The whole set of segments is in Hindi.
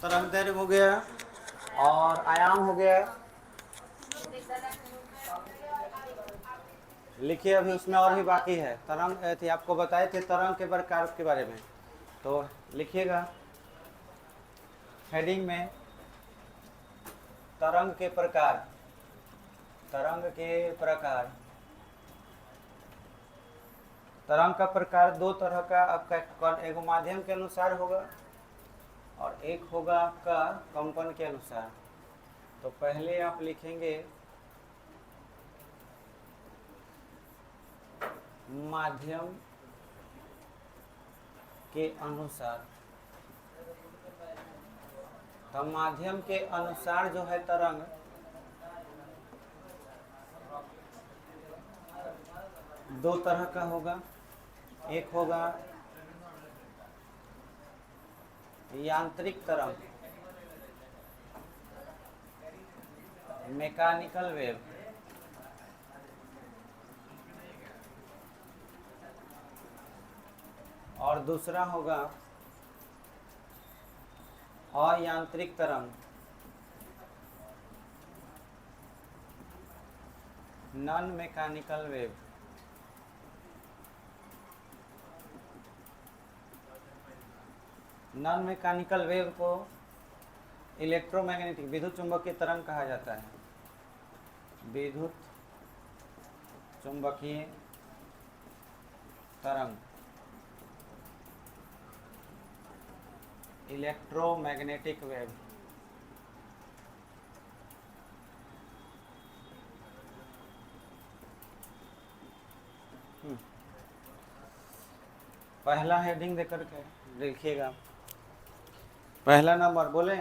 तरंग दैर्घ्य हो गया और आयाम हो गया। लिखिए, अभी उसमें और भी बाकी है। तरंग थी, आपको बताए थे तरंग के प्रकार के बारे में, तो लिखिएगा हेडिंग में तरंग के प्रकार। तरंग के प्रकार। तरंग का प्रकार दो तरह का आपका, एक माध्यम के अनुसार होगा और एक होगा आपका कंपन के अनुसार। तो पहले आप लिखेंगे माध्यम के अनुसार। तो माध्यम के अनुसार जो है तरंग, दो तरह का होगा। एक होगा यांत्रिक तरंग, मैकेनिकल वेव, और दूसरा होगा अयांत्रिक तरंग, non mechanical wave. Non mechanical wave को इलेक्ट्रोमैग्नेटिक विद्युत चुंबकीय तरंग कहा जाता है। विद्युत चुंबकीय तरंग, इलेक्ट्रोमैग्नेटिक वेव। पहला हेडिंग देकर के लिखिएगा। पहला नंबर बोले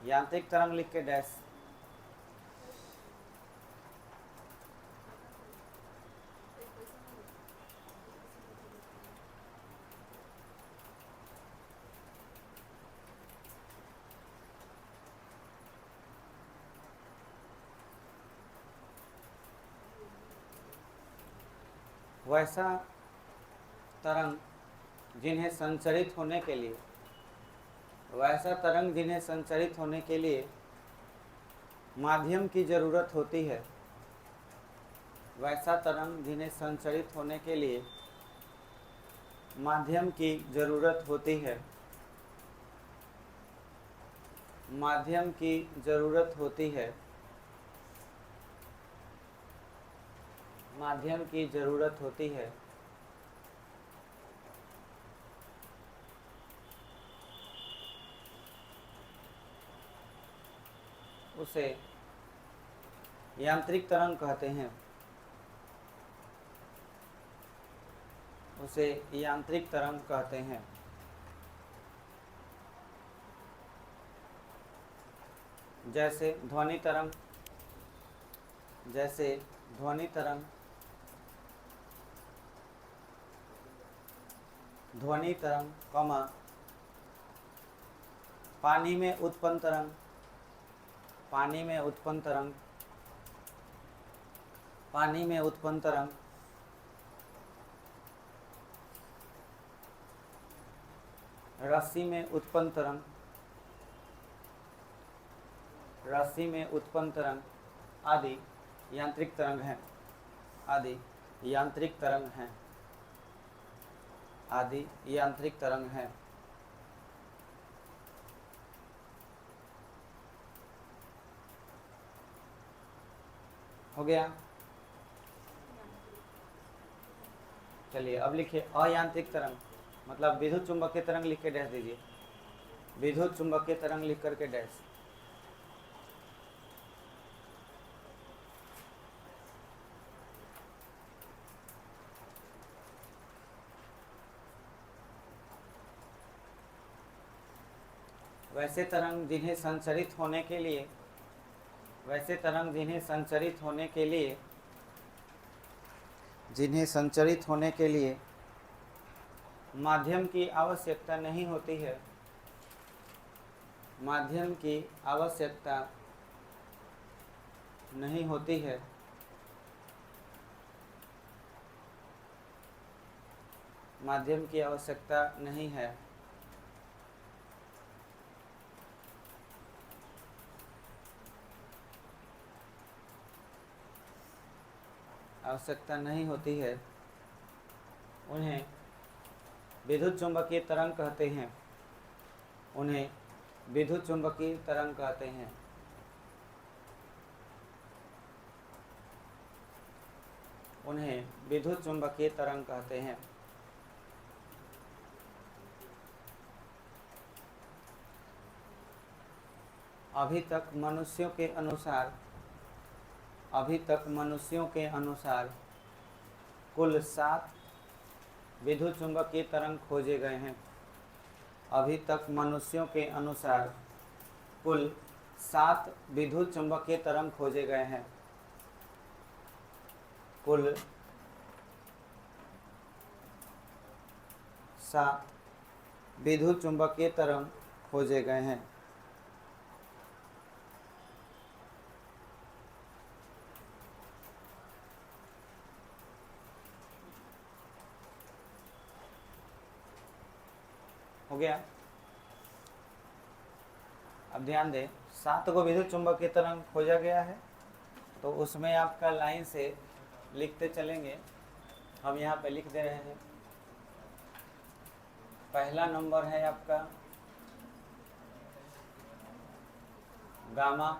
यांत्रिक तरंग लिख के डैश। वैसा तरंग जिन्हें संचरित होने के लिए, वैसा तरंग जिन्हें संचरित होने के लिए माध्यम की ज़रूरत होती है। वैसा तरंग जिन्हें संचरित होने के लिए माध्यम की ज़रूरत होती है। माध्यम की ज़रूरत होती है। माध्यम की ज़रूरत होती है। उसे यांत्रिक तरंग कहते हैं। उसे यांत्रिक तरंग कहते हैं। जैसे ध्वनि तरंग, जैसे ध्वनि तरंग, ध्वनि तरंग, कमा पानी में उत्पन्न तरंग, पानी में उत्पन्न तरंग, पानी में उत्पन्न तरंग, रस्सी में उत्पन्न तरंग, रस्सी में उत्पन्न तरंग आदि यांत्रिक तरंग हैं। आदि यांत्रिक तरंग हैं। आदि यांत्रिक तरंग हैं। हो गया। चलिए अब लिखिए अयांत्रिक तरंग, मतलब विद्युत चुंबकीय तरंग लिख के डैश दीजिए। विद्युत चुंबकीय तरंग लिख करके डैश। वैसे तरंग जिन्हें संचरित होने के लिए, वैसे तरंग जिन्हें संचरित होने के लिए, जिन्हें संचरित होने के लिए माध्यम की आवश्यकता नहीं होती है। माध्यम की आवश्यकता नहीं होती है। माध्यम की आवश्यकता नहीं है। आवश्यकता नहीं होती है, उन्हें विद्युत चुंबकीय तरंग कहते हैं। उन्हें विद्युत चुंबकीय तरंग कहते हैं। उन्हें विद्युत चुंबकीय तरंग कहते हैं। अभी तक मनुष्यों के अनुसार कुल 7 विद्युत चुंबकीय तरंग खोजे गए हैं। अभी तक मनुष्यों के अनुसार कुल 7 विद्युत चुंबकीय तरंग खोजे गए हैं। कुल 7 विद्युत चुंबकीय तरंग खोजे गए हैं। हो गया। अब ध्यान दें, 7 को विद्युत चुंबकीय तरंग खोजा गया है, तो उसमें आपका लाइन से लिखते चलेंगे। हम यहाँ पे लिख दे रहे हैं। पहला नंबर है आपका गामा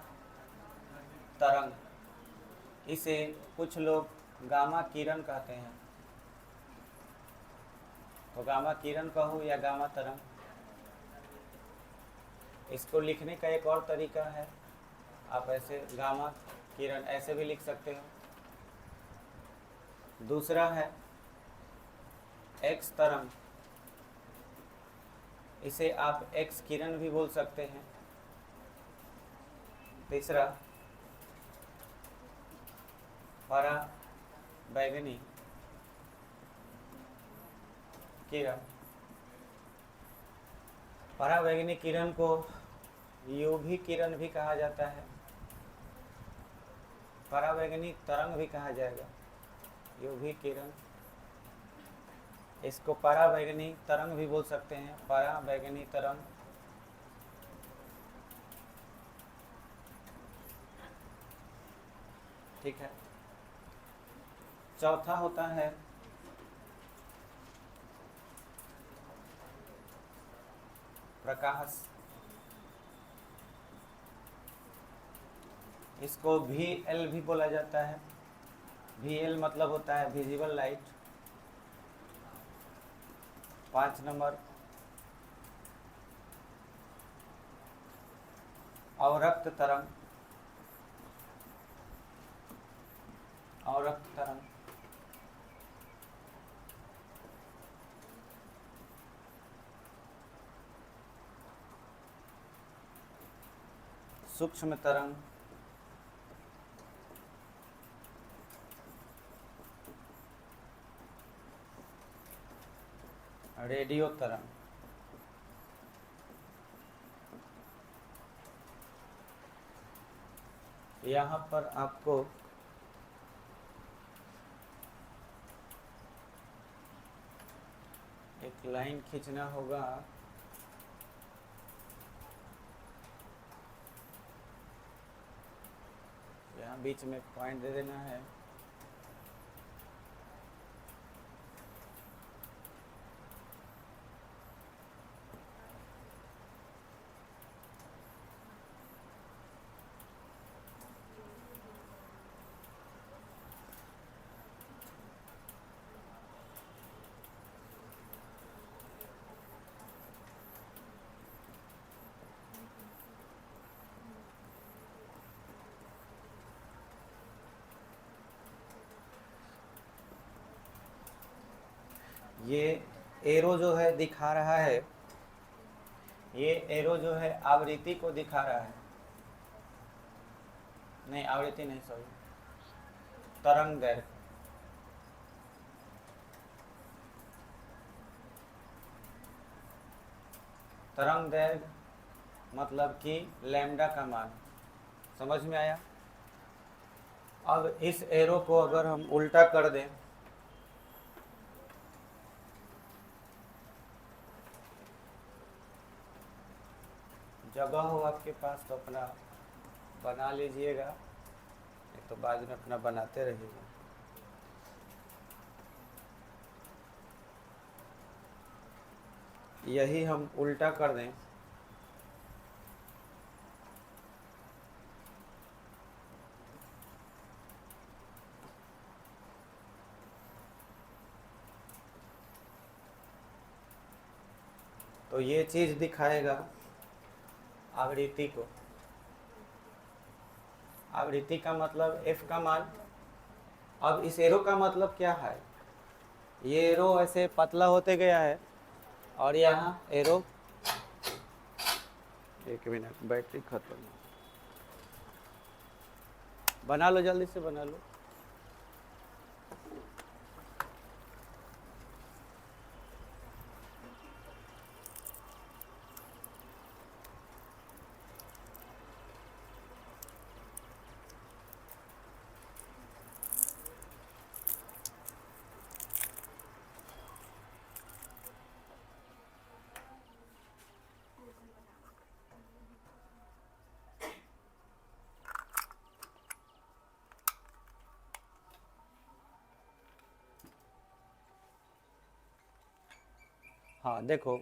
तरंग। इसे कुछ लोग गामा किरण कहते हैं। तो गामा किरण कहो या गामा तरंग, इसको लिखने का एक और तरीका है। आप ऐसे गामा किरण ऐसे भी लिख सकते हो। दूसरा है एक्स तरंग। इसे आप एक्स किरण भी बोल सकते हैं। तीसरा पराबैंगनी किरण। पराबैंगनी किरण को यूवी किरण भी कहा जाता है। पराबैंगनी तरंग भी कहा जाएगा, यूवी किरण। इसको पराबैंगनी तरंग भी बोल सकते हैं, पराबैंगनी तरंग। ठीक है। चौथा होता है प्रकाश। इसको VL भी बोला जाता है। VL मतलब होता है विजिबल लाइट। 5 नंबर अवरक्त तरंग। अवरक्त तरंग सूक्ष्म तरंग। रेडियो तरंग। यहाँ पर आपको एक लाइन खींचना होगा। यहाँ बीच में पॉइंट दे देना है। ये एरो जो है दिखा रहा है, ये एरो जो है आवृत्ति को दिखा रहा है। नहीं, आवृत्ति नहीं, सॉरी, तरंग दैर्घ्य। तरंग दैर्घ्य मतलब कि लैम्डा का मान। समझ में आया? अब इस एरो को अगर हम उल्टा कर दें, जगह हो आपके पास तो अपना बना लीजिएगा, नहीं तो बाद में अपना बनाते रहिएगा। यही हम उल्टा कर दें तो ये चीज़ दिखाएगा आवृत्ति को। आवृत्ति का मतलब f का मान। अब इस एरो का मतलब क्या है, ये एरो ऐसे पतला होते गया है और यहाँ एरो, एक मिनट बैटरी खत्म, बना लो जल्दी से बना लो। हाँ देखो,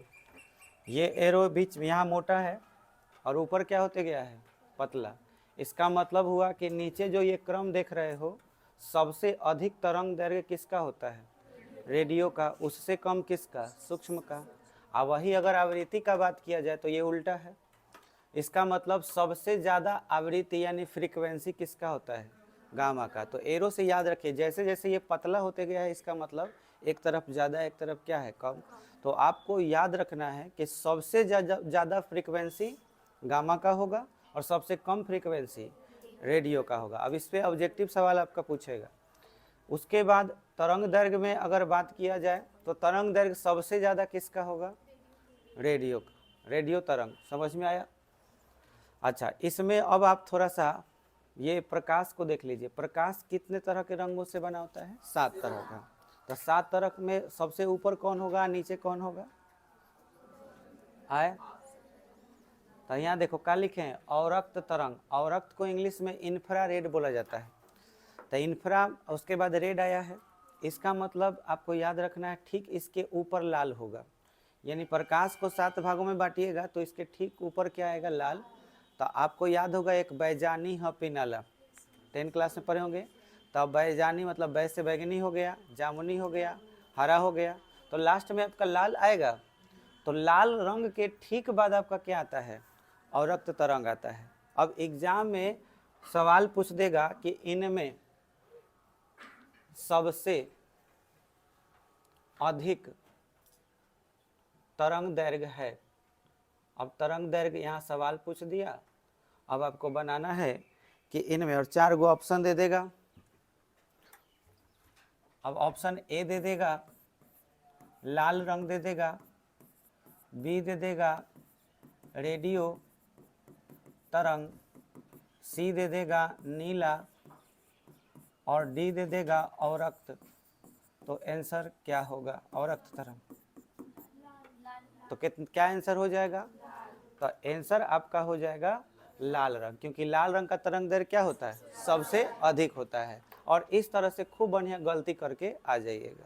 ये एरो बीच में यहाँ मोटा है और ऊपर क्या होते गया है, पतला। इसका मतलब हुआ कि नीचे जो ये क्रम देख रहे हो, सबसे अधिक तरंग दैर्घ्य किसका होता है, रेडियो का। उससे कम किसका, सूक्ष्म का। और वही अगर आवृत्ति का बात किया जाए तो ये उल्टा है। इसका मतलब सबसे ज़्यादा आवृत्ति यानी फ्रीक्वेंसी किसका होता है, गामा का। तो एरो से याद रखिए, जैसे जैसे ये पतला होते गया है, इसका मतलब एक तरफ ज़्यादा एक तरफ क्या है, कम। तो आपको याद रखना है कि सबसे ज़्यादा फ्रीक्वेंसी गामा का होगा और सबसे कम फ्रीक्वेंसी रेडियो का होगा। अब इस पर ऑब्जेक्टिव सवाल आपका पूछेगा। उसके बाद तरंग दैर्घ्य में अगर बात किया जाए तो तरंग दैर्घ्य सबसे ज़्यादा किसका होगा, रेडियो का। रेडियो तरंग समझ में आया। अच्छा, इसमें अब आप थोड़ा सा ये प्रकाश को देख लीजिए। प्रकाश कितने तरह के रंगों से बना होता है, 7 तरह का। तो 7 तरह में सबसे ऊपर कौन होगा, नीचे कौन होगा, आए। तो यहाँ देखो क्या लिखे हैं, अवरक्त तरंग। अवरक्त को इंग्लिश में इंफ्रारेड बोला जाता है। तो इंफ्रा, उसके बाद रेड आया है। इसका मतलब आपको याद रखना है, ठीक इसके ऊपर लाल होगा। यानी प्रकाश को 7 भागों में बांटिएगा तो इसके ठीक ऊपर क्या आएगा, लाल। तो आपको याद होगा एक बैजानी है पिनाला, 10 क्लास में पढ़े होंगे। तो बैजानी मतलब बै से बैगनी हो गया, जामुनी हो गया, हरा हो गया, तो लास्ट में आपका लाल आएगा। तो लाल रंग के ठीक बाद आपका क्या आता है, अवरक्त तरंग आता है। अब एग्जाम में सवाल पूछ देगा कि इनमें सबसे अधिक तरंग दैर्घ्य है। अब तरंग दैर्घ्य यहाँ सवाल पूछ दिया, अब आपको बनाना है कि इनमें, और 4 गो ऑप्शन दे देगा। अब ऑप्शन ए दे देगा लाल रंग दे देगा, बी दे देगा रेडियो तरंग, सी दे देगा नीला, और डी दे देगा अवरक्त। तो आंसर क्या होगा, अवरक्त तरंग। तो क्या आंसर हो जाएगा, तो आंसर आपका हो जाएगा लाल रंग, क्योंकि लाल रंग का तरंग दैर्घ्य क्या होता है, सबसे अधिक होता है। और इस तरह से खूब बढ़िया गलती करके आ जाइएगा।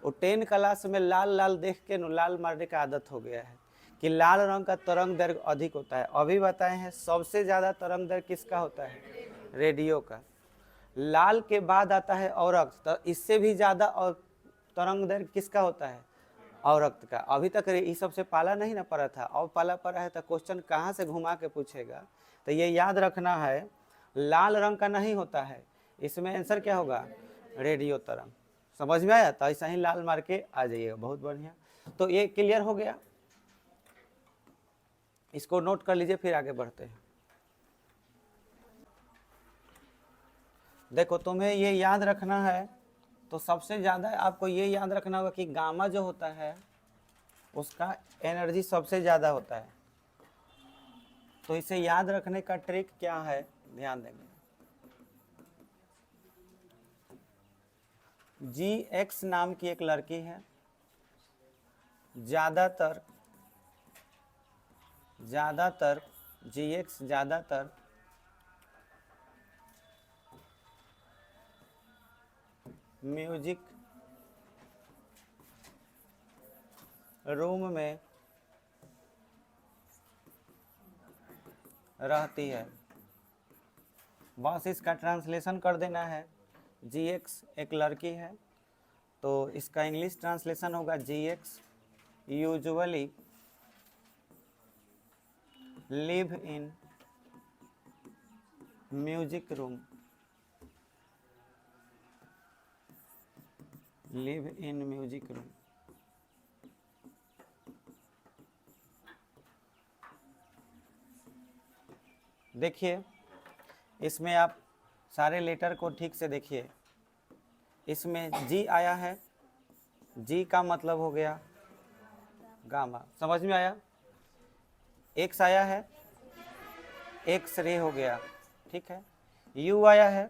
वो 10 क्लास में लाल लाल देख के लाल मारने का आदत हो गया है कि लाल रंग का तरंग दैर्घ्य अधिक होता है। अभी बताए हैं सबसे ज़्यादा तरंग दैर्घ्य किसका होता है, रेडियो का। लाल के बाद आता है अवरक्त, तो इससे भी ज़्यादा और तरंग दैर्घ्य किसका होता है, अवरक्त का। अभी तक ये सबसे पाला नहीं ना पड़ा था, और पाला पड़ा है तो क्वेश्चन कहाँ से घुमा के पूछेगा। तो ये याद रखना है, लाल रंग का नहीं होता है, इसमें आंसर क्या होगा, रेडियो तरंग। समझ में आया, तो ऐसा ही लाल मार के आ जाइएगा, बहुत बढ़िया। तो ये क्लियर हो गया, इसको नोट कर लीजिए, फिर आगे बढ़ते हैं। देखो तुम्हें ये याद रखना है, तो सबसे ज़्यादा आपको ये याद रखना होगा कि गामा जो होता है उसका एनर्जी सबसे ज़्यादा होता है। तो इसे याद रखने का ट्रिक क्या है, ध्यान देंगे। GX नाम की एक लड़की है, ज़्यादातर ज़्यादातर GX ज़्यादातर म्यूजिक रूम में रहती है। बस इसका ट्रांसलेशन कर देना है। GX एक लड़की है, तो इसका इंग्लिश ट्रांसलेशन होगा GX usually live in music room, live in music room. देखिए इसमें आप सारे लेटर को ठीक से देखिए। इसमें G आया है, G का मतलब हो गया गामा, समझ में आया। X आया है, एक्स रे हो गया, ठीक है। U आया है,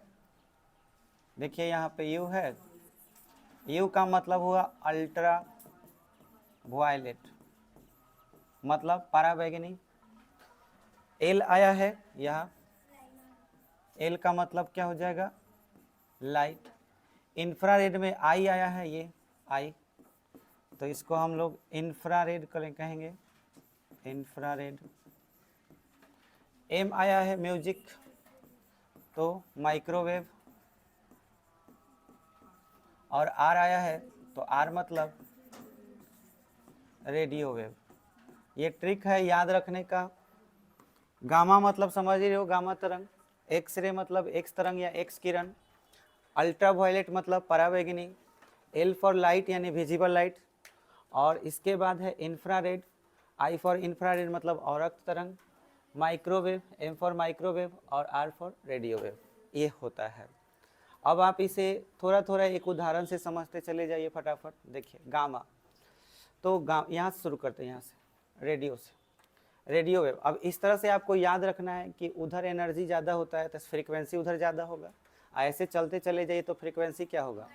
देखिए यहाँ पे U है, U का मतलब हुआ अल्ट्रा वायलेट, मतलब पराबैंगनी। L आया है यहाँ, L का मतलब क्या हो जाएगा लाइट। इंफ्रारेड में I आया है, ये I, तो इसको हम लोग इंफ्रारेड कहेंगे, इंफ्रारेड। M आया है म्यूजिक, तो माइक्रोवेव। और R आया है, तो R मतलब रेडियो वेव। ये ट्रिक है याद रखने का। गामा मतलब समझ ही रहे हो, गामा तरंग। एक्स रे मतलब एक्स तरंग या एक्स किरण। अल्ट्रा वायलेट मतलब पराबैंगनी। एल फॉर लाइट यानी विजिबल लाइट। और इसके बाद है इंफ्रारेड, आई फॉर इंफ्रारेड मतलब औरक्त तरंग। माइक्रोवेव, एम फॉर माइक्रोवेव, और आर फॉर रेडियो वेव। ये होता है। अब आप इसे थोड़ा थोड़ा एक उदाहरण से समझते चले जाइए फटाफट। देखिए गामा, तो यहाँ से शुरू करते हैं, यहाँ से रेडियो से, रेडियो वेव। अब इस तरह से आपको याद रखना है कि उधर एनर्जी ज़्यादा होता है तो फ्रीक्वेंसी उधर ज़्यादा होगा। ऐसे चलते चले जाइए तो फ्रीक्वेंसी क्या होगा,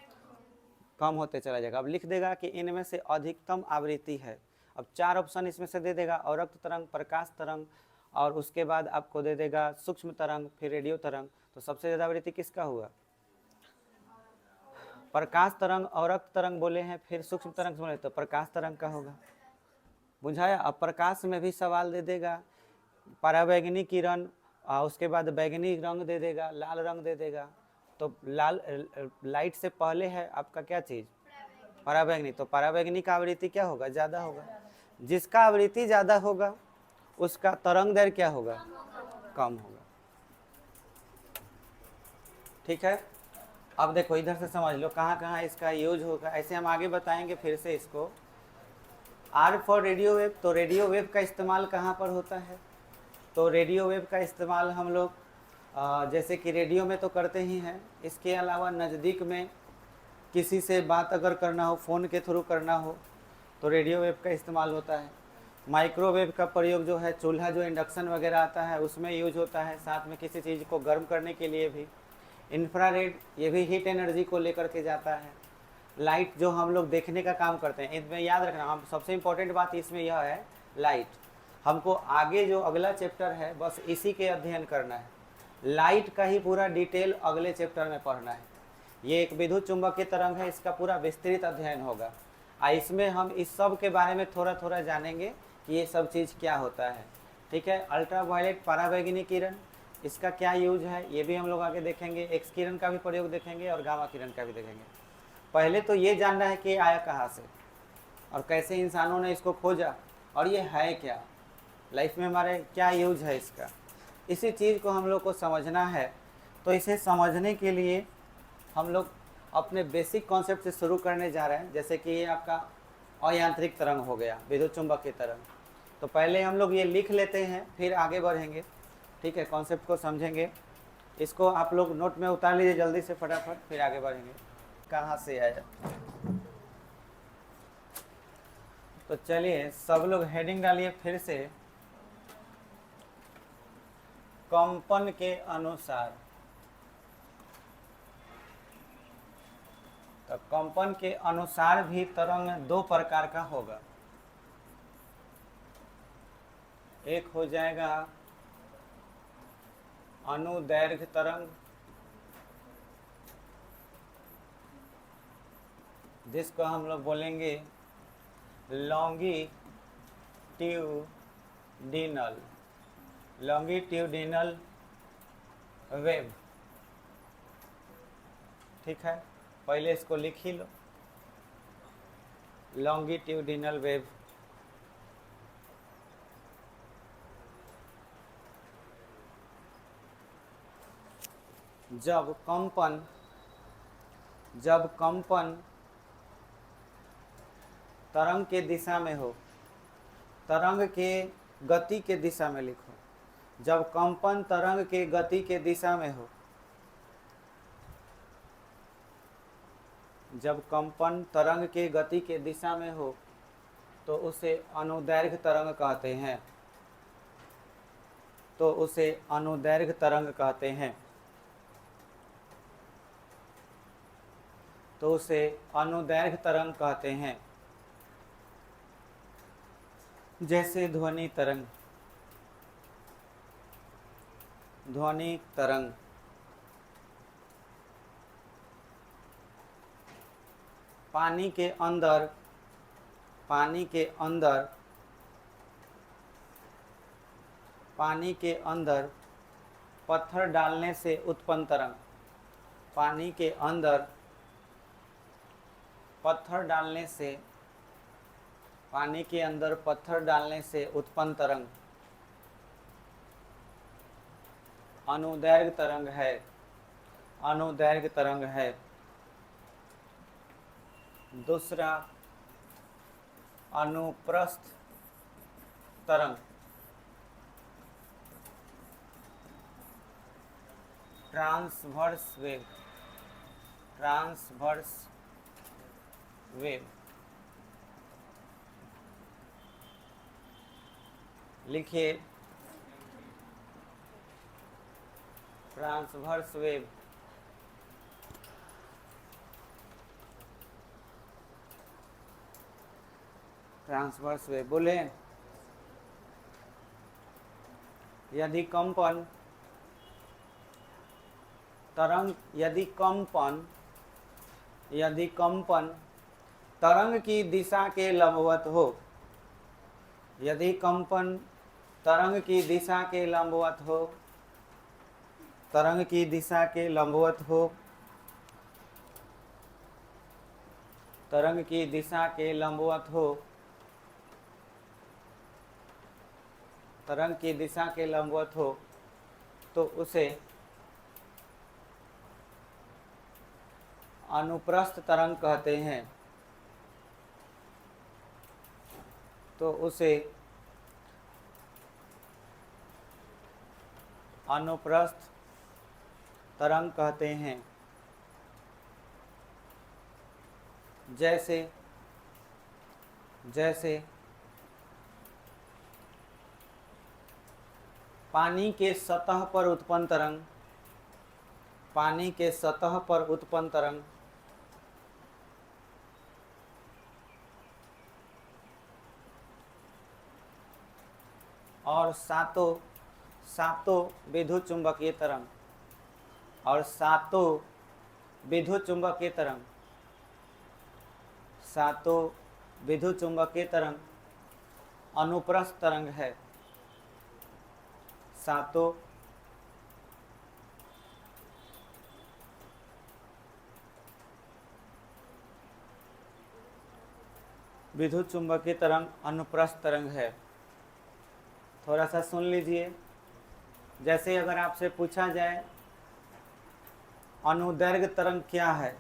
कम होते चला जाएगा। अब लिख देगा कि इनमें से अधिकतम आवृत्ति है। अब 4 ऑप्शन इसमें से दे देगा, औरक्त तरंग, प्रकाश तरंग, और उसके बाद आपको दे देगा सूक्ष्म तरंग, फिर रेडियो तरंग। तो सबसे ज़्यादा आवृत्ति किसका हुआ, प्रकाश तरंग। औरक्त तरंग बोले हैं, फिर सूक्ष्म तरंग बोले तो प्रकाश तरंग का होगा। बुझाया। अब प्रकाश में भी सवाल दे देगा, पराबैंगनी किरण, उसके बाद बैगनी रंग दे देगा, लाल रंग दे देगा। तो लाल लाइट से पहले है आपका क्या चीज़, पराबैंगनी। तो पराबैंगनी का आवृत्ति क्या होगा, ज़्यादा होगा। जिसका आवृत्ति ज़्यादा होगा उसका तरंग दैर्घ्य क्या होगा, कम होगा। ठीक है। अब देखो इधर से समझ लो कहाँ कहाँ इसका यूज होगा, ऐसे हम आगे बताएंगे फिर से इसको। आर फॉर रेडियो वेव, तो रेडियो वेव का इस्तेमाल कहाँ पर होता है, तो रेडियो वेव का इस्तेमाल हम लोग जैसे कि रेडियो में तो करते ही हैं, इसके अलावा नज़दीक में किसी से बात अगर करना हो, फ़ोन के थ्रू करना हो, तो रेडियो वेव का इस्तेमाल होता है। माइक्रोवेव का प्रयोग जो है, चूल्हा जो इंडक्शन वगैरह आता है उसमें यूज होता है, साथ में किसी चीज़ को गर्म करने के लिए भी। इंफ्रारेड, ये भी हीट एनर्जी को लेकर के जाता है। लाइट जो हम लोग देखने का काम करते हैं, इसमें याद रखना, हम सबसे इम्पोर्टेंट बात इसमें यह है लाइट। हमको आगे जो अगला चैप्टर है बस इसी के अध्ययन करना है। लाइट का ही पूरा डिटेल अगले चैप्टर में पढ़ना है। ये एक विद्युत चुंबकीय तरंग है, इसका पूरा विस्तृत अध्ययन होगा। इसमें हम इस सब के बारे में थोड़ा थोड़ा जानेंगे कि ये सब चीज़ क्या होता है। ठीक है। अल्ट्रा वायलेट पराबैंगनी किरण, इसका क्या यूज है ये भी हम लोग आगे देखेंगे। एक्स किरण का भी प्रयोग देखेंगे और गामा किरण का भी देखेंगे। पहले तो ये जानना है कि आया कहाँ से और कैसे इंसानों ने इसको खोजा, और ये है क्या, लाइफ में हमारे क्या यूज है इसका, इसी चीज़ को हम लोग को समझना है। तो इसे समझने के लिए हम लोग अपने बेसिक कॉन्सेप्ट से शुरू करने जा रहे हैं। जैसे कि ये आपका अयांत्रिक तरंग हो गया, विद्युत चुंबकीय तरंग। तो पहले हम लोग ये लिख लेते हैं, फिर आगे बढ़ेंगे। ठीक है, कॉन्सेप्ट को समझेंगे। इसको आप लोग नोट में उतार लीजिए जल्दी से फटाफट, फिर आगे बढ़ेंगे। कहाँ से आया, तो चलिए सब लोग हेडिंग डालिए फिर से। कंपन के अनुसार, तो कंपन के अनुसार भी तरंग दो प्रकार का होगा। एक हो जाएगा अनुदैर्घ्य तरंग, जिसको हम लोग बोलेंगे लॉन्गिट्यूडिनल वेव। ठीक है, पहले इसको लिख ही लो, लॉन्गिट्यूडिनल वेव। जब कंपन तरंग के दिशा में हो, तरंग के गति के दिशा में लिखो, जब कंपन तरंग के गति के दिशा में हो, जब कंपन तरंग के गति के दिशा में हो तो उसे अनुदैर्घ्य तरंग कहते हैं, तो उसे अनुदैर्घ्य तरंग कहते हैं, तो उसे अनुदैर्घ्य तरंग कहते हैं। जैसे ध्वनि तरंग, ध्वनि तरंग पानी के अंदर पत्थर डालने से उत्पन्न तरंग, पानी के अंदर पत्थर डालने से उत्पन्न तरंग अनुदैर्घ्य तरंग है। दूसरा अनुप्रस्थ तरंग, ट्रांसवर्स वेव। लिखिए ट्रांसवर्स वेव। ट्रांसवर्स वेव बोले, यदि कंपन तरंग की दिशा के लंबवत हो, यदि कंपन तरंग की दिशा के लंबवत हो, तरंग की दिशा के लंबवत हो, तरंग की दिशा के लंबवत हो, तरंग की दिशा के लंबवत हो तो उसे अनुप्रस्थ तरंग कहते हैं, तो उसे अनुप्रस्थ तरंग कहते हैं। जैसे पानी के सतह पर उत्पन्न तरंग, पानी के सतह पर उत्पन्न तरंग और सातों विद्युत चुंबकीय तरंग, और सातों विद्युत चुंबकीय तरंग अनुप्रस्थ तरंग है। सातों विद्युत चुंबकीय तरंग अनुप्रस्थ तरंग है। थोड़ा सा सुन लीजिए। जैसे अगर आपसे पूछा जाए अनुदैर्घ्य तरंग क्या है,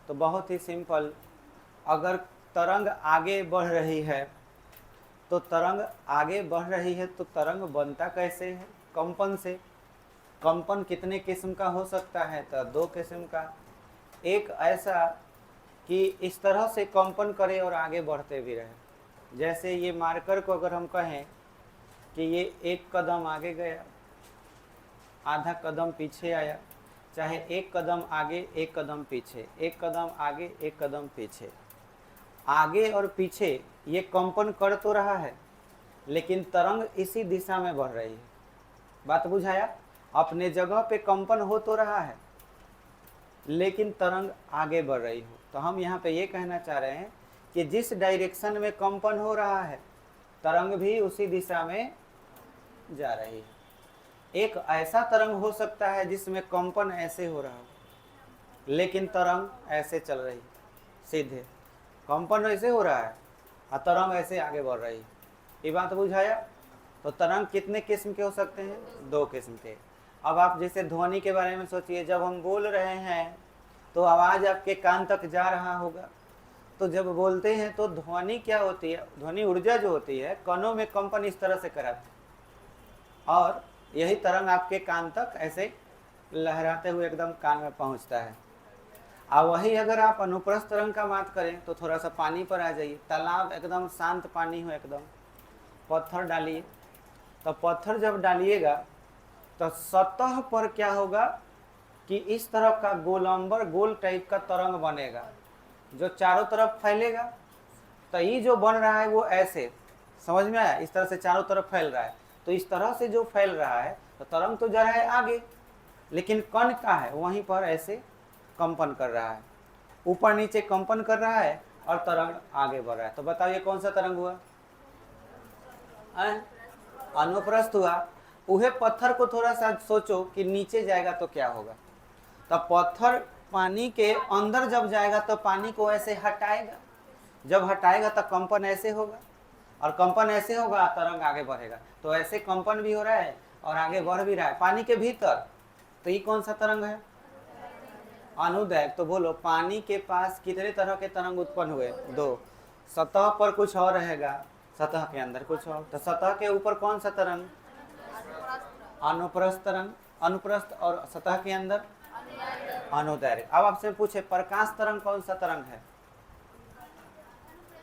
तो बहुत ही सिंपल, अगर तरंग आगे बढ़ रही है तो तरंग बनता कैसे है? कंपन से। कंपन कितने किस्म का हो सकता है? तो दो किस्म का। एक ऐसा कि इस तरह से कंपन करे और आगे बढ़ते भी रहे। जैसे ये मार्कर को अगर हम कहें कि ये एक कदम आगे गया, आधा कदम पीछे आया, चाहे एक कदम आगे एक कदम पीछे, एक कदम आगे एक कदम पीछे, आगे और पीछे ये कंपन कर तो रहा है, लेकिन तरंग इसी दिशा में बढ़ रही है। बात बुझाया? अपने जगह पे कंपन हो तो रहा है लेकिन तरंग आगे बढ़ रही हो। तो हम यहाँ पे ये कहना चाह रहे हैं कि जिस डायरेक्शन में कंपन हो रहा है तरंग भी उसी दिशा में जा रही है। एक ऐसा तरंग हो सकता है जिसमें कंपन ऐसे हो रहा हो लेकिन तरंग ऐसे चल रही है, सीधे कंपन ऐसे हो रहा है और तरंग ऐसे आगे बढ़ रही है। ये बात बुझाया? तो तरंग कितने किस्म के हो सकते हैं? 2 किस्म के। अब आप जैसे ध्वनि के बारे में सोचिए, जब हम बोल रहे हैं तो आवाज़ आपके कान तक जा रहा होगा। तो जब बोलते हैं तो ध्वनि क्या होती है? ध्वनि ऊर्जा जो होती है कणों में कंपन इस तरह से कराती है और यही तरंग आपके कान तक ऐसे लहराते हुए एकदम कान में पहुंचता है। और वही अगर आप अनुप्रस्थ तरंग का बात करें तो थोड़ा सा पानी पर आ जाइए। तालाब एकदम शांत पानी हो, एकदम पत्थर डालिए, तो पत्थर जब डालिएगा तो सतह पर क्या होगा कि इस तरह का गोलंबर गोल टाइप का तरंग बनेगा जो चारों तरफ फैलेगा। तो ये जो बन रहा है वो ऐसे, समझ में आया? इस तरह से चारों तरफ फैल रहा है। तो इस तरह से जो फैल रहा है तो तरंग तो जा रहा है आगे, लेकिन कण का है वहीं पर ऐसे कंपन कर रहा है, ऊपर नीचे कंपन कर रहा है और तरंग आगे बढ़ रहा है। तो बताओ ये कौन सा तरंग हुआ? अनुप्रस्थ हुआ। उहे पत्थर को थोड़ा सा सोचो कि नीचे जाएगा तो क्या होगा। तो पत्थर पानी के अंदर जब जाएगा तो पानी को ऐसे हटाएगा, जब हटाएगा तो कंपन ऐसे होगा और कंपन ऐसे होगा तरंग आगे बढ़ेगा। तो ऐसे कंपन भी हो रहा है और आगे बढ़ भी रहा है पानी के भीतर। तो ये कौन सा तरंग है? अनुदैर्घ्य। तो बोलो पानी के पास कितने तरह के तरंग उत्पन्न हुए? 2। सतह पर कुछ और रहेगा, सतह के अंदर कुछ और। तो सतह के ऊपर कौन सा तरंग? अनुप्रस्थ तरंग। अनुप्रस्थ। और सतह के अंदर अनुदैर्घ्य। अब आपसे पूछे प्रकाश तरंग कौन सा तरंग है?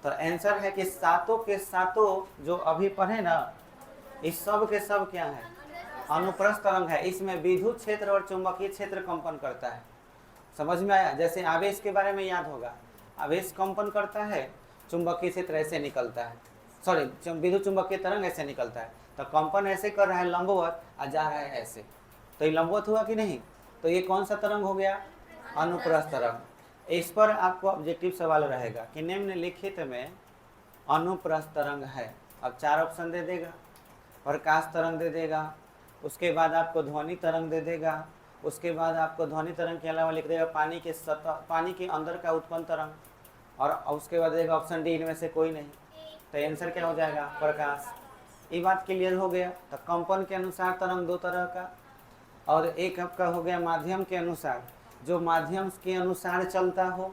तो आंसर है कि सातों के सातों जो अभी पढ़े ना, इस सब के सब क्या है? अनुप्रस्थ तरंग है। इसमें विद्युत क्षेत्र और चुंबकीय क्षेत्र कंपन करता है। समझ में आया? जैसे आवेश के बारे में याद होगा, आवेश कंपन करता है, चुंबकीय क्षेत्र ऐसे निकलता है, सॉरी विद्युत चुंबकीय तरंग ऐसे निकलता है। तो कंपन ऐसे कर रहा है लंबवत और जा रहा है ऐसे, तो ये लंबवत हुआ कि नहीं? तो ये कौन सा तरंग हो गया? अनुप्रस्थ तरंग। इस पर आपको ऑब्जेक्टिव सवाल रहेगा कि निम्नलिखित में अनुप्रस्थ तरंग है। अब 4 ऑप्शन दे देगा, प्रकाश तरंग दे देगा, उसके बाद आपको ध्वनि तरंग दे देगा, उसके बाद आपको ध्वनि तरंग के अलावा लिख देगा पानी के सतह, पानी के अंदर का उत्पन्न तरंग, और उसके बाद देगा ऑप्शन डी इनमें से कोई नहीं। तो आंसर क्या हो जाएगा? प्रकाश। ये बात क्लियर हो गया। तो कंपन के अनुसार तरंग 2 तरह का, और एक आपका हो गया माध्यम के अनुसार। जो माध्यम के अनुसार चलता हो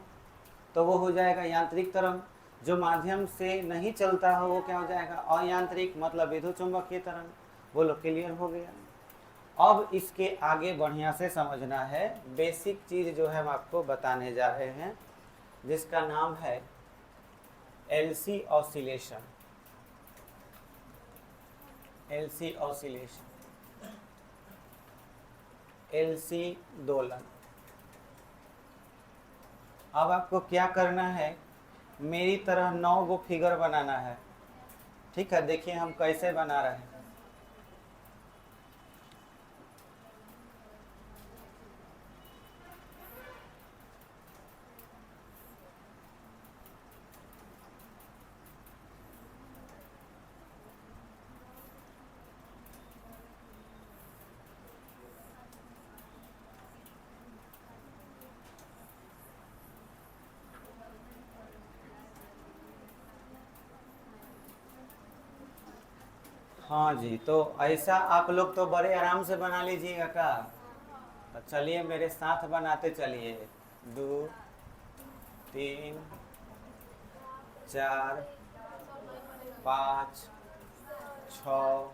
तो वो हो जाएगा यांत्रिक तरंग, जो माध्यम से नहीं चलता हो वो क्या हो जाएगा? अयांत्रिक, मतलब विद्युत चुंबकीय तरंग। बोलो क्लियर हो गया? अब इसके आगे बढ़िया से समझना है, बेसिक चीज जो है हम आपको बताने जा रहे हैं जिसका नाम है LC oscillation. LC oscillation, LC दोलन। अब आपको क्या करना है, मेरी तरह 9 गो फिगर बनाना है। ठीक है, देखिए हम कैसे बना रहे हैं। हाँ जी, तो ऐसा आप लोग तो बड़े आराम से बना लीजिएगा का। तो चलिए मेरे साथ बनाते चलिए। 2 3 4 5 6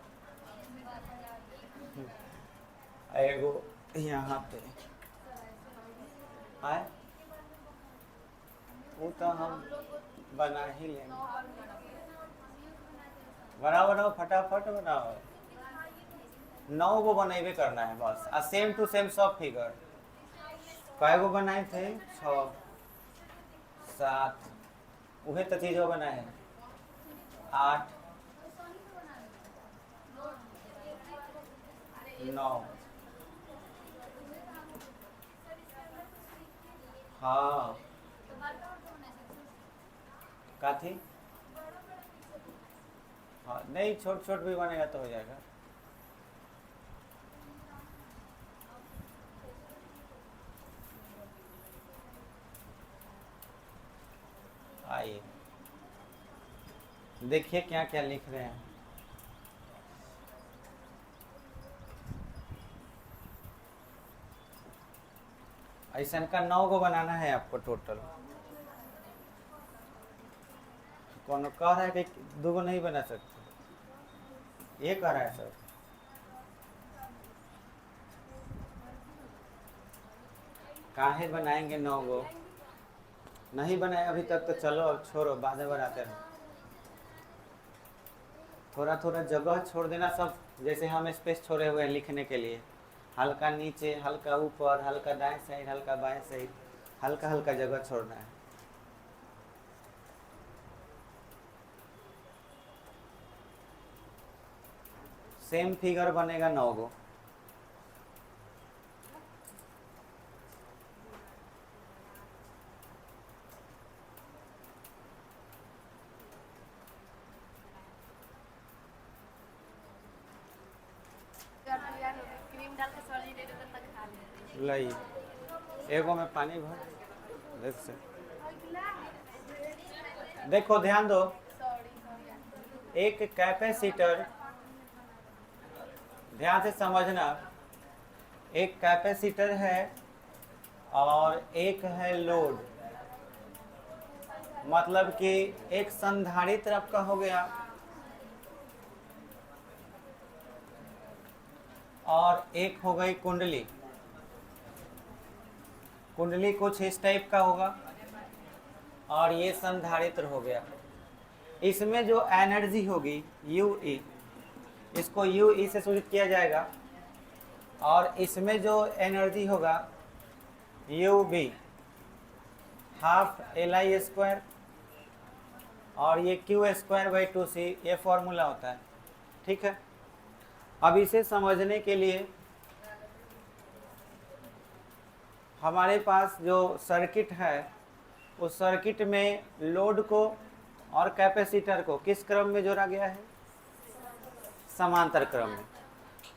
एगो यहाँ पे आए, वो तो हम बना ही लेंगे। बनाओ बनाओ, फटाफट बनाओ। 9 गो बनेबे करना है बस, आ सेम टू सेम सब फिगर। कै गो बनाए थे? 6 7, वही तो चीज़ बनाए हैं। 8 9। हाँ का थी, हाँ नहीं छोट छोट भी बनेगा तो हो जाएगा। आइए देखिए क्या क्या लिख रहे हैं। ऐसा का 9 को बनाना है आपको टोटल। कौन कह रहा है कि 2 को नहीं बना सकते, ये कह रहा है सर। काहे बनाएंगे 9 को, नहीं बनाए अभी तक तो चलो अब छोड़ो, बाद में बनाते हैं। थोड़ा थोड़ा जगह छोड़ देना सब, जैसे हम स्पेस छोड़े हुए हैं लिखने के लिए, हल्का नीचे, हल्का ऊपर, हल्का दाएं साइड, हल्का बाएं साइड, हल्का हल्का जगह छोड़ना है। सेम फिगर बनेगा 9 को। लई एगो में पानी भर देख से, देखो ध्यान दो, एक कैपेसिटर, ध्यान से समझना, एक कैपेसिटर है और एक है लोड, मतलब कि एक संधारित्र आपका हो गया और एक हो गई कुंडली। कुंडली कुछ इस टाइप का होगा और ये संधारित्र हो गया। इसमें जो एनर्जी होगी यू ई, इसको यू ई से सूचित किया जाएगा, और इसमें जो एनर्जी होगा U B, half L I square, और ये क्यू स्क्वायर बाई 2c, ये फॉर्मूला होता है। ठीक है, अब इसे समझने के लिए हमारे पास जो सर्किट है, उस सर्किट में लोड को और कैपेसिटर को किस क्रम में जोड़ा गया है, समांतर क्रम में।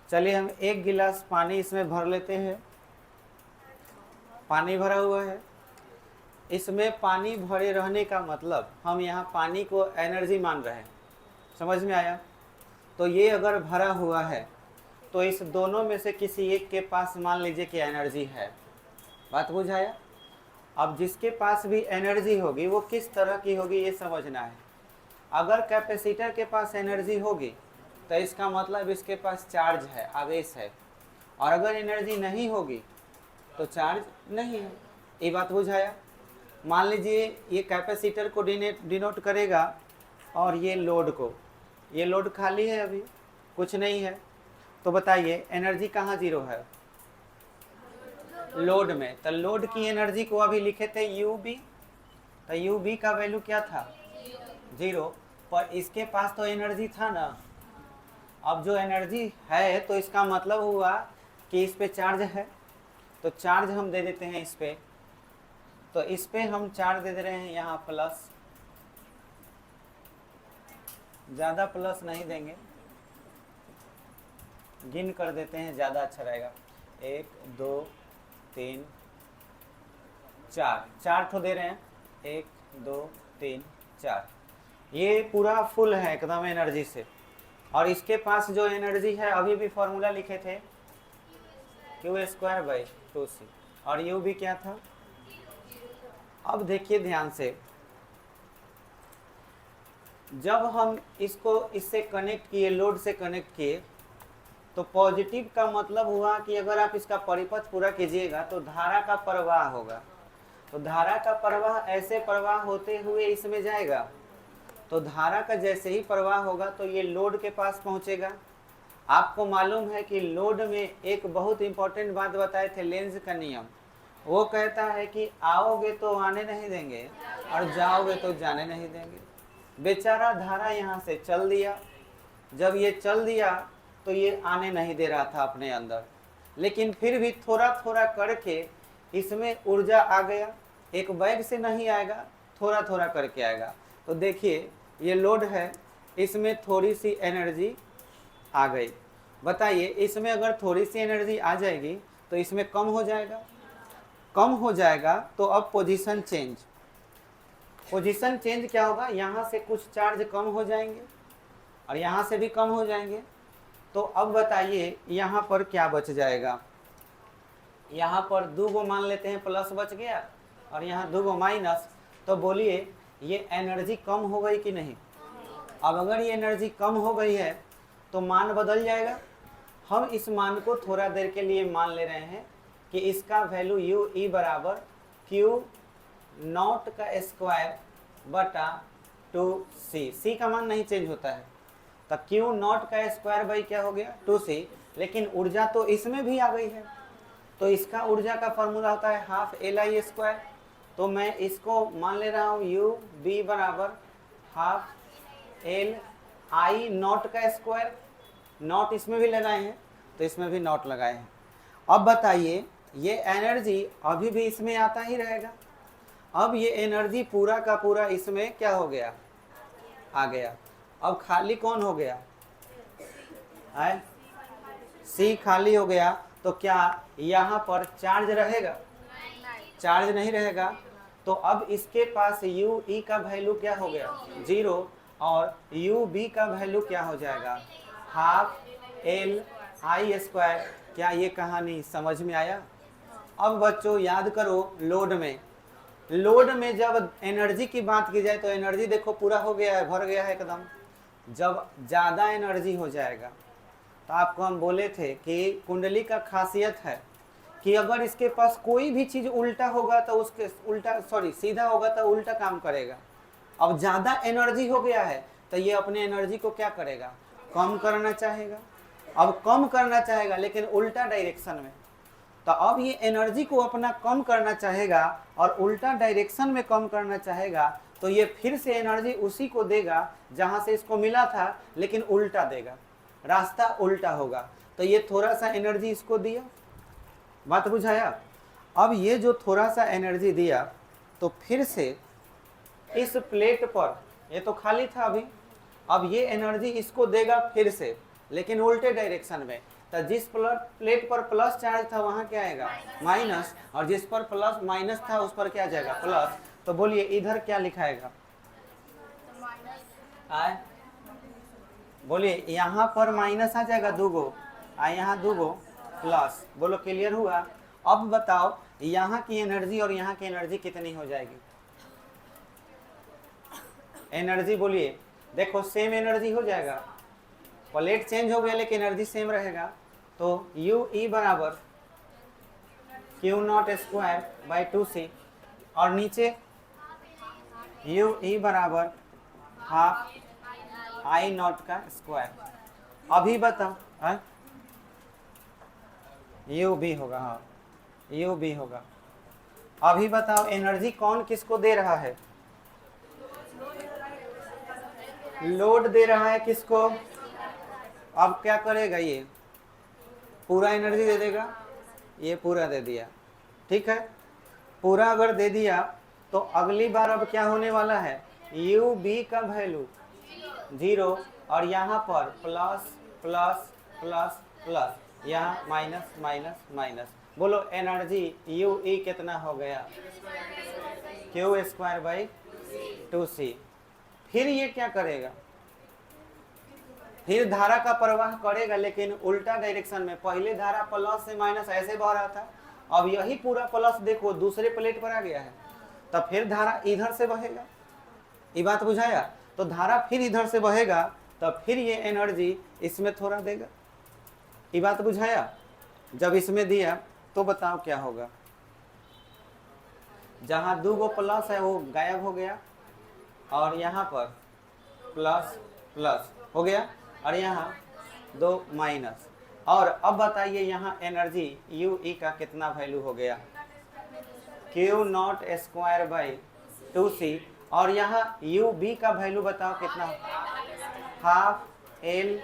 चलिए हम एक गिलास पानी इसमें भर लेते हैं, पानी भरा हुआ है। इसमें पानी भरे रहने का मतलब हम यहाँ पानी को एनर्जी मान रहे हैं, समझ में आया। तो ये अगर भरा हुआ है तो इस दोनों में से किसी एक के पास मान लीजिए कि एनर्जी है, बात बुझाया। अब जिसके पास भी एनर्जी होगी वो किस तरह की होगी ये समझना है। अगर कैपेसिटर के पास एनर्जी होगी तो इसका मतलब इसके पास चार्ज है, आवेश है, और अगर एनर्जी नहीं होगी तो चार्ज नहीं है। ये बात बुझाया। मान लीजिए ये कैपेसिटर को डिनोट करेगा और ये लोड को, ये लोड खाली है, अभी कुछ नहीं है, तो बताइए एनर्जी कहाँ जीरो है, लोड में। तो लोड की एनर्जी को अभी लिखे थे यू बी, तो यू बी का वैल्यू क्या था, 0, पर इसके पास तो एनर्जी था ना। अब जो एनर्जी है तो इसका मतलब हुआ कि इस पे चार्ज है, तो चार्ज हम दे देते हैं इस पे। तो इस पे हम चार्ज दे रहे हैं यहाँ प्लस, ज़्यादा प्लस नहीं देंगे, गिन कर देते हैं, ज़्यादा अच्छा रहेगा। 1 2 3 4, 4 तो दे रहे हैं, 1 2 3 4, ये पूरा फुल है एकदम एनर्जी से। और इसके पास जो एनर्जी है, अभी भी फॉर्मूला लिखे थे क्यू स्क्वायर बाई 2c, और यू भी क्या था। अब देखिए ध्यान से, जब हम इसको इससे कनेक्ट किए, लोड से कनेक्ट किए, तो पॉजिटिव का मतलब हुआ कि अगर आप इसका परिपथ पूरा कीजिएगा तो धारा का प्रवाह होगा। तो धारा का प्रवाह ऐसे प्रवाह होते हुए इसमें जाएगा, तो धारा का जैसे ही प्रवाह होगा तो ये लोड के पास पहुंचेगा। आपको मालूम है कि लोड में एक बहुत इंपॉर्टेंट बात बताए थे, लेंज का नियम। वो कहता है कि आओगे तो आने नहीं देंगे और जाओगे तो जाने नहीं देंगे। बेचारा धारा यहाँ से चल दिया, जब ये चल दिया तो ये आने नहीं दे रहा था अपने अंदर, लेकिन फिर भी थोड़ा थोड़ा करके इसमें ऊर्जा आ गया। एक बैग से नहीं आएगा, थोड़ा थोड़ा करके आएगा। तो देखिए ये लोड है, इसमें थोड़ी सी एनर्जी आ गई। बताइए इसमें अगर थोड़ी सी एनर्जी आ जाएगी तो इसमें कम हो जाएगा, कम हो जाएगा। तो अब पोजीशन चेंज, पोजीशन चेंज क्या होगा, यहाँ से कुछ चार्ज कम हो जाएंगे और यहाँ से भी कम हो जाएंगे। तो अब बताइए यहाँ पर क्या बच जाएगा, यहाँ पर 2 गो मान लेते हैं प्लस बच गया और यहाँ 2 गो माइनस। तो बोलिए ये एनर्जी कम हो गई कि नहीं। अब अगर ये एनर्जी कम हो गई है तो मान बदल जाएगा। हम इस मान को थोड़ा देर के लिए मान ले रहे हैं कि इसका वैल्यू यू ई बराबर क्यू नॉट का स्क्वायर बटा 2c। सी का मान नहीं चेंज होता है, तो क्यू नॉट का स्क्वायर बाई क्या हो गया 2c। लेकिन ऊर्जा तो इसमें भी आ गई है, तो इसका ऊर्जा का फॉर्मूला होता है हाफ एल आई स्क्वायर। तो मैं इसको मान ले रहा हूँ यू बी बराबर हाफ एल आई नॉट का स्क्वायर। नॉट इसमें भी लगाए हैं तो इसमें भी नॉट लगाए हैं। अब बताइए ये एनर्जी अभी भी इसमें आता ही रहेगा। अब ये एनर्जी पूरा का पूरा इसमें क्या हो गया, आ गया। अब खाली कौन हो गया है, सी खाली हो गया। तो क्या यहाँ पर चार्ज रहेगा, चार्ज नहीं रहेगा। तो अब इसके पास यू ई का वैल्यू क्या हो गया 0 और यू बी का वैल्यू क्या हो जाएगा हाफ एल आई स्क्वायर। क्या ये कहानी समझ में आया। अब बच्चों याद करो लोड में, लोड में जब एनर्जी की बात की जाए तो एनर्जी देखो पूरा हो गया है, भर गया है एकदम। जब ज़्यादा एनर्जी हो जाएगा तो आपको हम बोले थे कि कुंडली का खासियत है कि अगर इसके पास कोई भी चीज़ उल्टा होगा तो उसके उल्टा सीधा होगा तो उल्टा काम करेगा। अब ज़्यादा एनर्जी हो गया है तो ये अपने एनर्जी को क्या करेगा, कम करना चाहेगा। अब कम करना चाहेगा लेकिन उल्टा डायरेक्शन में। तो अब ये एनर्जी को अपना कम करना चाहेगा और उल्टा डायरेक्शन में कम करना चाहेगा। तो ये फिर से एनर्जी उसी को देगा जहाँ से इसको मिला था, लेकिन उल्टा देगा, रास्ता उल्टा होगा। तो ये थोड़ा सा एनर्जी इसको दिया, बात बुझाया। अब ये जो थोड़ा सा एनर्जी दिया तो फिर से इस प्लेट पर, ये तो खाली था अभी, अब ये एनर्जी इसको देगा फिर से, लेकिन उल्टे डायरेक्शन में। तो जिस प्लेट पर प्लस चार्ज था वहाँ क्या आएगा माइनस, और जिस पर प्लस माइनस था उस पर क्या आ जाएगा प्लस। तो बोलिए इधर क्या लिखाएगा, आए बोलिए यहाँ पर माइनस आ जाएगा 2 गो, यहाँ 2 गो प्लस। बोलो क्लियर हुआ। अब बताओ यहाँ की एनर्जी और यहाँ की एनर्जी कितनी हो जाएगी एनर्जी, बोलिए देखो सेम एनर्जी हो जाएगा। प्लेट चेंज हो गया लेकिन एनर्जी सेम रहेगा। तो यू ई बराबर Q not square by 2c और नीचे यू ई बराबर हाफ आई नॉट का स्क्वायर। अभी बताओ यू बी होगा, हाँ यू बी होगा। अभी बताओ एनर्जी कौन किसको दे रहा है, लोड दे रहा है किसको। अब क्या करेगा, ये पूरा एनर्जी दे देगा, ये पूरा दे दिया, ठीक है। पूरा अगर दे दिया तो अगली बार अब क्या होने वाला है, यू बी का वैल्यू 0 और यहाँ पर प्लस प्लस प्लस प्लस, यहाँ माइनस माइनस माइनस। बोलो एनर्जी यू ई कितना हो गया क्यू स्क्वायर बाई 2c। फिर ये क्या करेगा, फिर धारा का प्रवाह करेगा लेकिन उल्टा डायरेक्शन में। पहले धारा प्लस से माइनस ऐसे बह रहा था, अब यही पूरा प्लस देखो दूसरे प्लेट पर आ गया है, तब फिर धारा इधर से बहेगा। ये बात बुझाया। तो धारा फिर इधर से बहेगा तब फिर ये एनर्जी इसमें थोड़ा देगा। ये बात बुझाया। जब इसमें दिया तो बताओ क्या होगा, जहाँ 2 गो प्लस है वो गायब हो गया और यहाँ पर प्लस प्लस हो गया और यहाँ 2 माइनस। और अब बताइए यहाँ एनर्जी यू ई का कितना वैल्यू हो गया Q not square by 2c और यहाँ यू बी का वैल्यू बताओ कितना, हाफ एल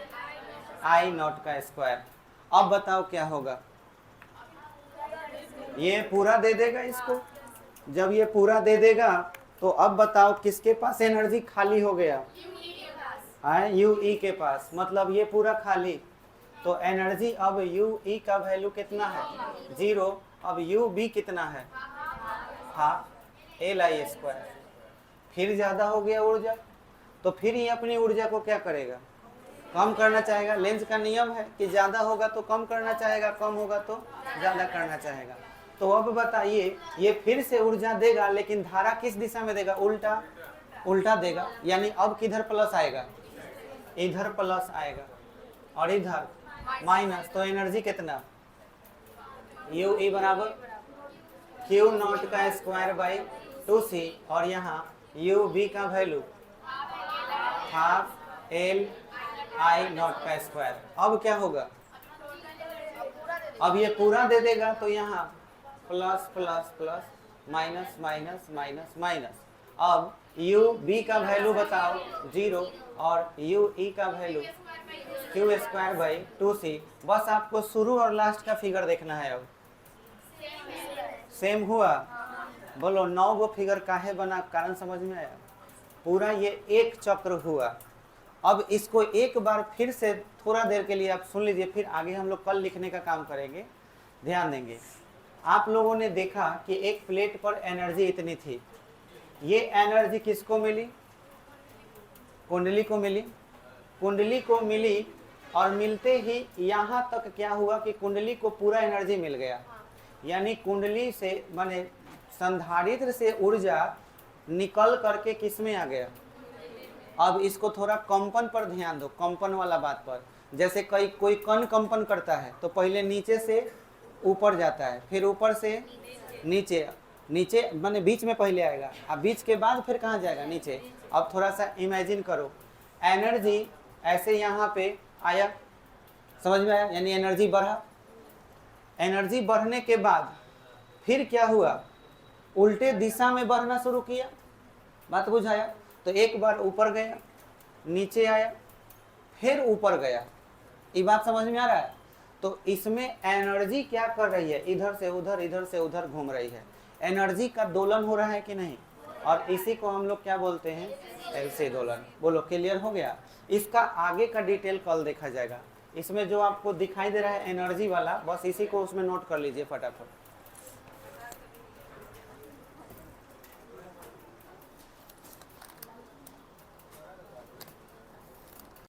आई नॉट का स्क्वायर। अब बताओ क्या होगा, ये पूरा दे देगा इसको। जब ये पूरा दे देगा तो अब बताओ किसके पास एनर्जी खाली हो गया, यू ई के पास, मतलब ये पूरा खाली। तो एनर्जी अब यू ई का वैल्यू कितना है, 0। अब यू बी कितना है, हाफ एल आई स्क्वायर। फिर ज्यादा हो गया ऊर्जा, तो फिर ये अपनी ऊर्जा को क्या करेगा, कम करना चाहेगा। लेंज का नियम है कि ज्यादा होगा तो कम करना चाहेगा, कम होगा तो ज्यादा करना चाहेगा। तो अब बताइए, ये फिर से ऊर्जा देगा, लेकिन धारा किस दिशा में देगा, उल्टा उल्टा देगा। यानी अब किधर प्लस आएगा, इधर प्लस आएगा और इधर माइनस। तो एनर्जी कितना, यू ई बराबर क्यू नॉट का स्क्वायर बाई 2c, और यहाँ यू बी का value half L I not का स्क्वायर। अब क्या होगा, अब ये पूरा दे देगा तो यहाँ plus plus plus minus minus minus minus. अब यू बी का वैल्यू बताओ 0 और यू ई का value Q square by 2c। बस आपको शुरू और लास्ट का फिगर देखना है। अब सेम हुआ, बोलो 9 गो फिगर काहे बना, कारण समझ में आया। पूरा ये एक चक्र हुआ। अब इसको एक बार फिर से थोड़ा देर के लिए आप सुन लीजिए, फिर आगे हम लोग कल लिखने का काम करेंगे, ध्यान देंगे। आप लोगों ने देखा कि एक प्लेट पर एनर्जी इतनी थी, ये एनर्जी किसको मिली, कुंडली को मिली। कुंडली को मिली और मिलते ही यहाँ तक क्या हुआ कि कुंडली को पूरा एनर्जी मिल गया। यानी कुंडली से माने संधारित्र से ऊर्जा निकल करके किस में आ गया। अब इसको थोड़ा कंपन पर ध्यान दो, कंपन वाला बात पर। जैसे कोई कण कंपन करता है तो पहले नीचे से ऊपर जाता है, फिर ऊपर से नीचे, नीचे माने बीच में पहले आएगा, अब बीच के बाद फिर कहाँ जाएगा, नीचे। अब थोड़ा सा इमेजिन करो, एनर्जी ऐसे यहाँ पे आया, समझ में आया, यानी एनर्जी बढ़ा। एनर्जी बढ़ने के बाद फिर क्या हुआ, उल्टे दिशा में बढ़ना शुरू किया। बात बुझाया। तो एक बार ऊपर गया, नीचे आया, फिर ऊपर गया। ये बात समझ में आ रहा है। तो इसमें एनर्जी क्या कर रही है, इधर से उधर, इधर से उधर घूम रही है। एनर्जी का दोलन हो रहा है कि नहीं, और इसी को हम लोग क्या बोलते हैं, ऐसे दोलन। बोलो क्लियर हो गया। इसका आगे का डिटेल कल देखा जाएगा। इसमें जो आपको दिखाई दे रहा है एनर्जी वाला, बस इसी को उसमें नोट कर लीजिए फटाफट।